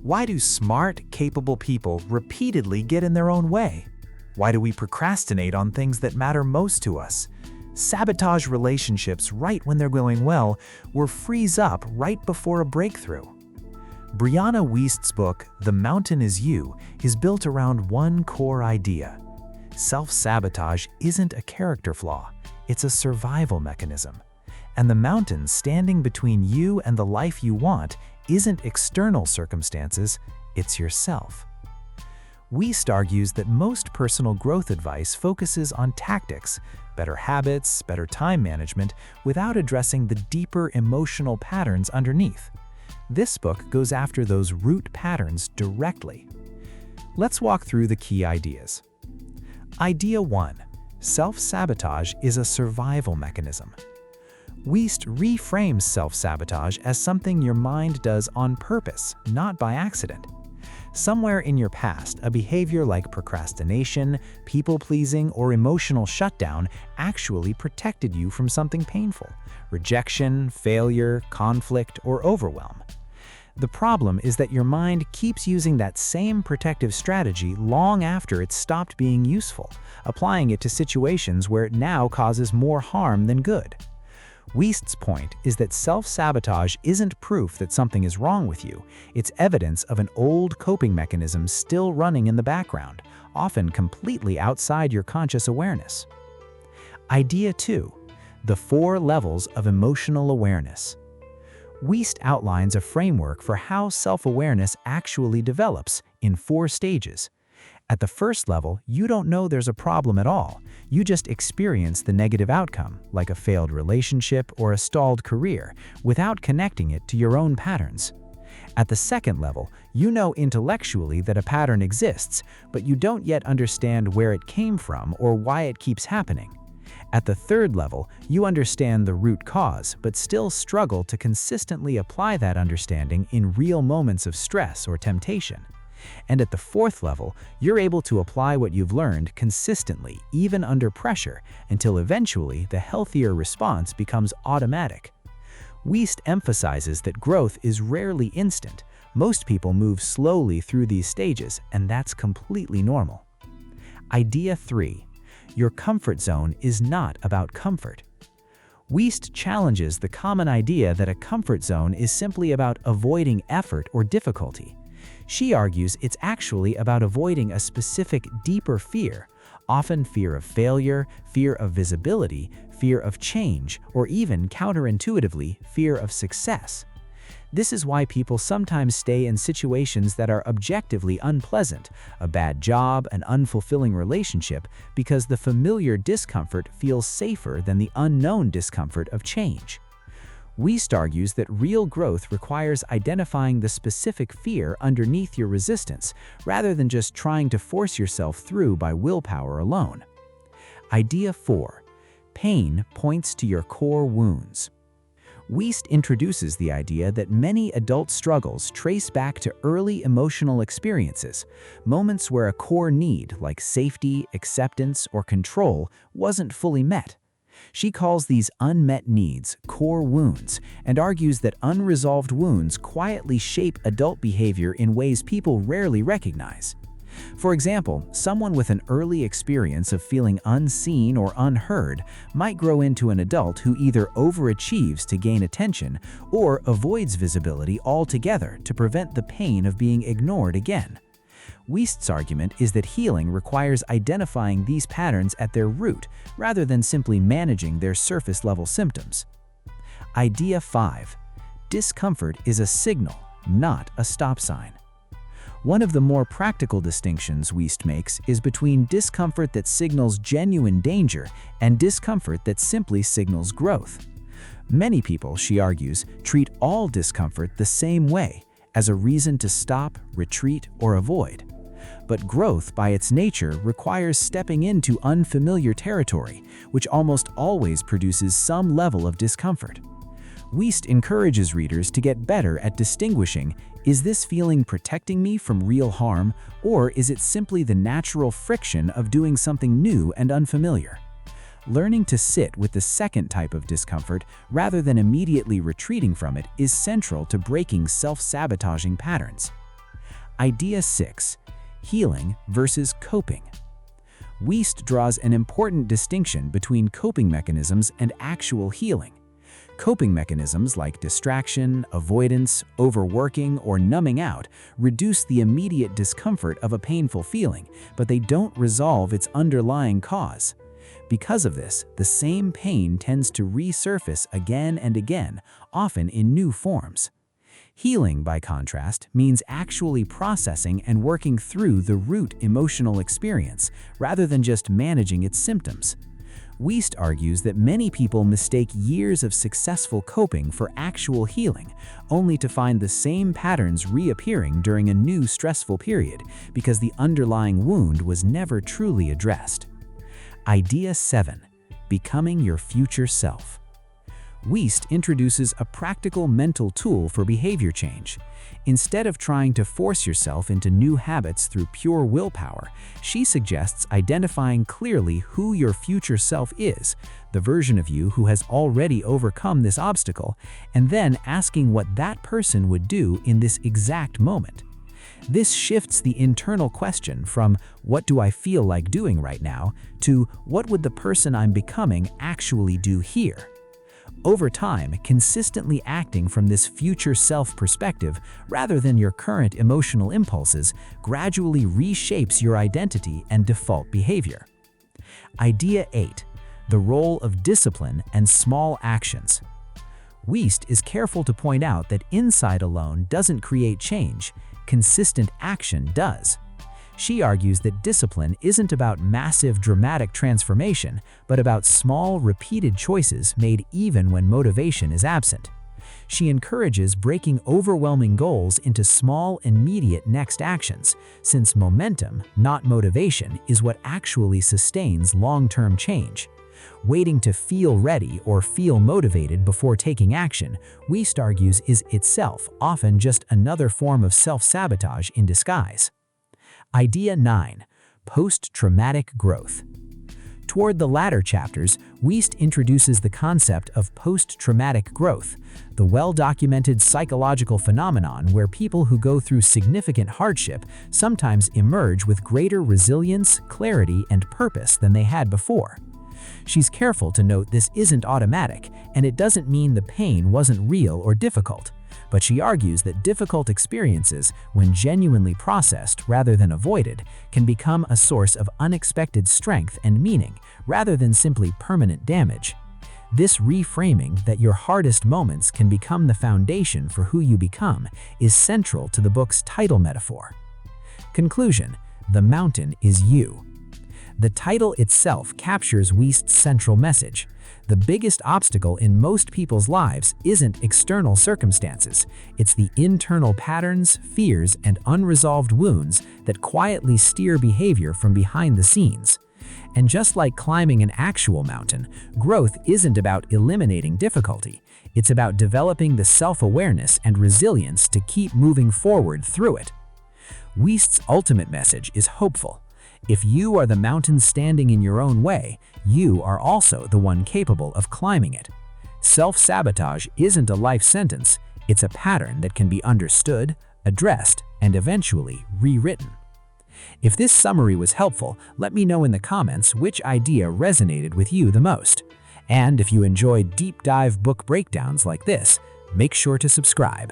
Why do smart, capable people repeatedly get in their own way? Why do we procrastinate on things that matter most to us? Sabotage relationships right when they're going well, or freeze up right before a breakthrough? Brianna Wiest's book, The Mountain Is You, is built around one core idea. Self-sabotage isn't a character flaw, it's a survival mechanism. And the mountain standing between you and the life you want isn't external circumstances, it's yourself. Wiest argues that most personal growth advice focuses on tactics, better habits, better time management, without addressing the deeper emotional patterns underneath. This book goes after those root patterns directly. Let's walk through the key ideas. Idea 1. Self-sabotage is a survival mechanism. Wiest reframes self-sabotage as something your mind does on purpose, not by accident. Somewhere in your past, a behavior like procrastination, people-pleasing, or emotional shutdown actually protected you from something painful: rejection, failure, conflict, or overwhelm. The problem is that your mind keeps using that same protective strategy long after it stopped being useful, applying it to situations where it now causes more harm than good. Wiest's point is that self-sabotage isn't proof that something is wrong with you, it's evidence of an old coping mechanism still running in the background, often completely outside your conscious awareness. Idea 2. The 4 levels of emotional awareness. Wiest outlines a framework for how self-awareness actually develops in 4 stages. At the first level, you don't know there's a problem at all. You just experience the negative outcome, like a failed relationship or a stalled career, without connecting it to your own patterns. At the second level, you know intellectually that a pattern exists, but you don't yet understand where it came from or why it keeps happening. At the third level, you understand the root cause, but still struggle to consistently apply that understanding in real moments of stress or temptation. And at the fourth level, you're able to apply what you've learned consistently, even under pressure, until eventually the healthier response becomes automatic. Wiest emphasizes that growth is rarely instant. Most people move slowly through these stages, and that's completely normal. Idea 3. Your comfort zone is not about comfort. Wiest challenges the common idea that a comfort zone is simply about avoiding effort or difficulty. She argues it's actually about avoiding a specific, deeper fear, often fear of failure, fear of visibility, fear of change, or even counterintuitively, fear of success. This is why people sometimes stay in situations that are objectively unpleasant, a bad job, an unfulfilling relationship, because the familiar discomfort feels safer than the unknown discomfort of change. Wiest argues that real growth requires identifying the specific fear underneath your resistance, rather than just trying to force yourself through by willpower alone. Idea 4. Pain points to your core wounds. Wiest introduces the idea that many adult struggles trace back to early emotional experiences, moments where a core need like safety, acceptance, or control wasn't fully met. She calls these unmet needs core wounds and argues that unresolved wounds quietly shape adult behavior in ways people rarely recognize. For example, someone with an early experience of feeling unseen or unheard might grow into an adult who either overachieves to gain attention or avoids visibility altogether to prevent the pain of being ignored again. Wiest's argument is that healing requires identifying these patterns at their root rather than simply managing their surface-level symptoms. Idea 5. Discomfort is a signal, not a stop sign. One of the more practical distinctions Wiest makes is between discomfort that signals genuine danger and discomfort that simply signals growth. Many people, she argues, treat all discomfort the same way, as a reason to stop, retreat, or avoid. But growth, by its nature, requires stepping into unfamiliar territory, which almost always produces some level of discomfort. Wiest encourages readers to get better at distinguishing, is this feeling protecting me from real harm, or is it simply the natural friction of doing something new and unfamiliar? Learning to sit with the second type of discomfort rather than immediately retreating from it is central to breaking self-sabotaging patterns. Idea 6. Healing versus coping. Wiest draws an important distinction between coping mechanisms and actual healing. Coping mechanisms like distraction, avoidance, overworking, or numbing out reduce the immediate discomfort of a painful feeling, but they don't resolve its underlying cause. Because of this, the same pain tends to resurface again and again, often in new forms. Healing, by contrast, means actually processing and working through the root emotional experience, rather than just managing its symptoms. Wiest argues that many people mistake years of successful coping for actual healing, only to find the same patterns reappearing during a new stressful period, because the underlying wound was never truly addressed. Idea 7. Becoming your future self. Wiest introduces a practical mental tool for behavior change. Instead of trying to force yourself into new habits through pure willpower, she suggests identifying clearly who your future self is, the version of you who has already overcome this obstacle, and then asking what that person would do in this exact moment. This shifts the internal question from "what do I feel like doing right now?" to "what would the person I'm becoming actually do here?" Over time, consistently acting from this future self perspective rather than your current emotional impulses gradually reshapes your identity and default behavior. Idea 8. The role of discipline and small actions. Wiest is careful to point out that insight alone doesn't create change, consistent action does. She argues that discipline isn't about massive, dramatic transformation, but about small, repeated choices made even when motivation is absent. She encourages breaking overwhelming goals into small, immediate next actions, since momentum, not motivation, is what actually sustains long-term change. Waiting to feel ready or feel motivated before taking action, Wiest argues, is itself often just another form of self-sabotage in disguise. Idea 9. Post-traumatic growth. Toward the latter chapters, Wiest introduces the concept of post-traumatic growth, the well-documented psychological phenomenon where people who go through significant hardship sometimes emerge with greater resilience, clarity, and purpose than they had before. She's careful to note this isn't automatic, and it doesn't mean the pain wasn't real or difficult. But she argues that difficult experiences, when genuinely processed rather than avoided, can become a source of unexpected strength and meaning, rather than simply permanent damage. This reframing that your hardest moments can become the foundation for who you become is central to the book's title metaphor. Conclusion: the mountain is you. The title itself captures Wiest's central message. The biggest obstacle in most people's lives isn't external circumstances. It's the internal patterns, fears, and unresolved wounds that quietly steer behavior from behind the scenes. And just like climbing an actual mountain, growth isn't about eliminating difficulty. It's about developing the self-awareness and resilience to keep moving forward through it. Wiest's ultimate message is hopeful. If you are the mountain standing in your own way, you are also the one capable of climbing it. Self-sabotage isn't a life sentence, it's a pattern that can be understood, addressed, and eventually rewritten. If this summary was helpful, let me know in the comments which idea resonated with you the most. And if you enjoyed deep dive book breakdowns like this, make sure to subscribe.